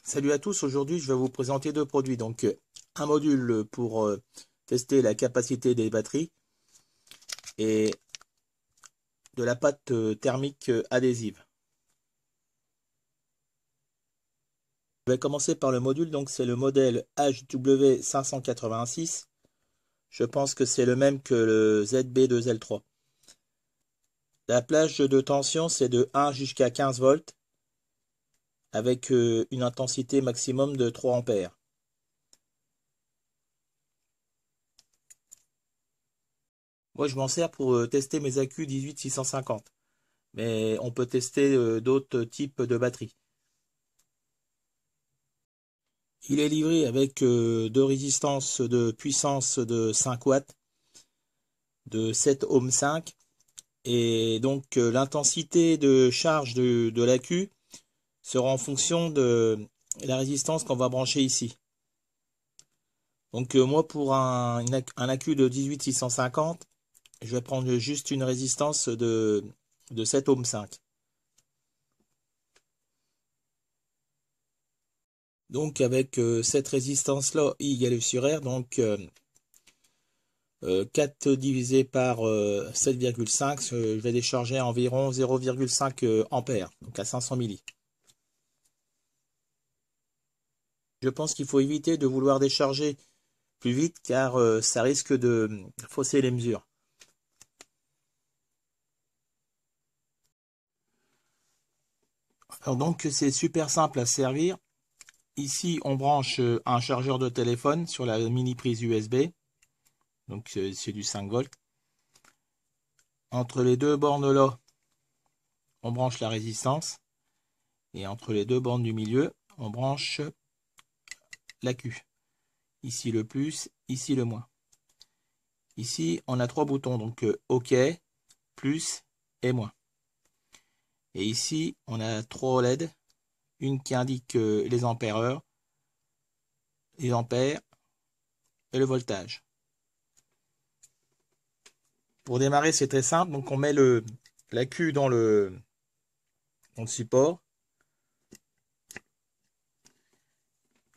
Salut à tous, aujourd'hui je vais vous présenter deux produits. Donc un module pour tester la capacité des batteries et de la pâte thermique adhésive. Je vais commencer par le module, donc c'est le modèle HW586. Je pense que c'est le même que le ZB2L3. La plage de tension c'est de 1 jusqu'à 15 volts avec une intensité maximum de 3 ampères. Moi, je m'en sers pour tester mes accus 18650. Mais on peut tester d'autres types de batteries. Il est livré avec deux résistances de puissance de 5 watts, de 7 ohms 5. Et donc l'intensité de charge de l'accu sera en fonction de la résistance qu'on va brancher ici. Donc moi, pour un accu de 18650, je vais prendre juste une résistance de 7 ohms 5. Donc avec cette résistance-là, I égale sur R, donc 4 divisé par 7,5, je vais décharger à environ 0,5 ampères, donc à 500 milli. Je pense qu'il faut éviter de vouloir décharger plus vite car ça risque de fausser les mesures. Alors donc c'est super simple à servir. Ici on branche un chargeur de téléphone sur la mini prise USB. Donc c'est du 5 volts. Entre les deux bornes là, on branche la résistance. Et entre les deux bornes du milieu, on branche l'accu. Ici le plus, ici le moins. Ici, on a trois boutons, donc OK, plus et moins. Et ici, on a trois LED. Une qui indique les ampères-heure, les ampères et le voltage. Pour démarrer, c'est très simple. Donc, on met l'accu dans le support.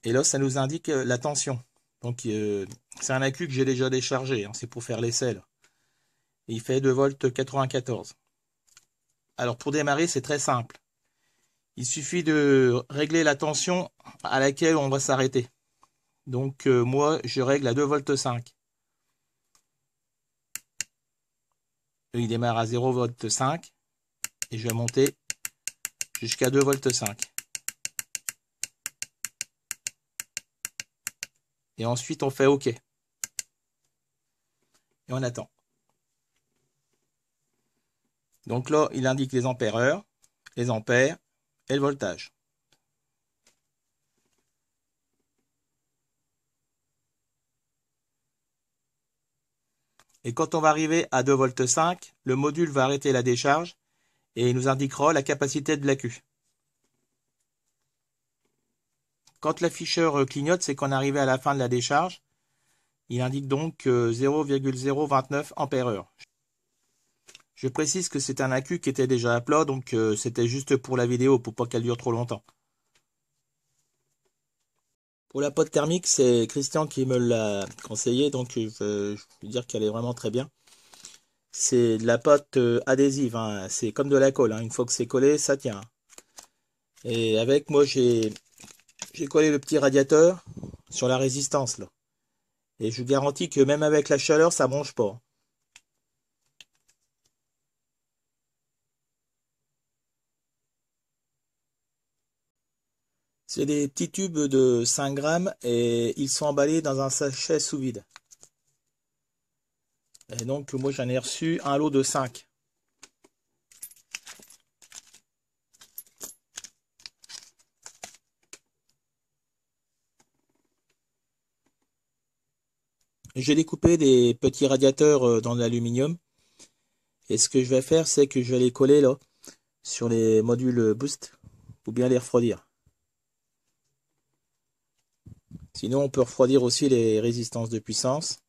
Et là, ça nous indique la tension. Donc, c'est un accu que j'ai déjà déchargé. Hein, c'est pour faire l'essai. Il fait 2 volts 94. Alors, pour démarrer, c'est très simple. Il suffit de régler la tension à laquelle on va s'arrêter. Donc, moi, je règle à 2 volts 5. Il démarre à 0 volts 5. Et je vais monter jusqu'à 2 volts 5. Et ensuite, on fait OK. Et on attend. Donc là, il indique les ampères-heure, les ampères et le voltage. Et quand on va arriver à 2 volts 5, le module va arrêter la décharge et il nous indiquera la capacité de l'accu. Quand l'afficheur clignote, c'est qu'on est arrivé à la fin de la décharge. Il indique donc 0,029 ampères-heure. Je précise que c'est un accu qui était déjà à plat, donc c'était juste pour la vidéo, pour pas qu'elle dure trop longtemps. Pour la pâte thermique, c'est Christian qui me l'a conseillé, donc je veux dire qu'elle est vraiment très bien. C'est de la pâte adhésive, hein. C'est comme de la colle, hein. Une fois que c'est collé, ça tient. Et avec, moi, j'ai collé le petit radiateur sur la résistance, là. Et je vous garantis que même avec la chaleur, ça bronche pas. C'est des petits tubes de 5 grammes et ils sont emballés dans un sachet sous vide. Et donc, moi, j'en ai reçu un lot de 5. J'ai découpé des petits radiateurs dans l'aluminium. Et ce que je vais faire, c'est que je vais les coller là, sur les modules boost, pour bien les refroidir. Sinon, on peut refroidir aussi les résistances de puissance.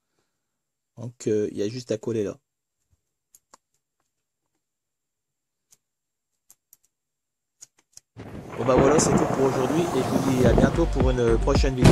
Donc, il y a juste à coller là. Bon, bah voilà, c'est tout pour aujourd'hui et je vous dis à bientôt pour une prochaine vidéo.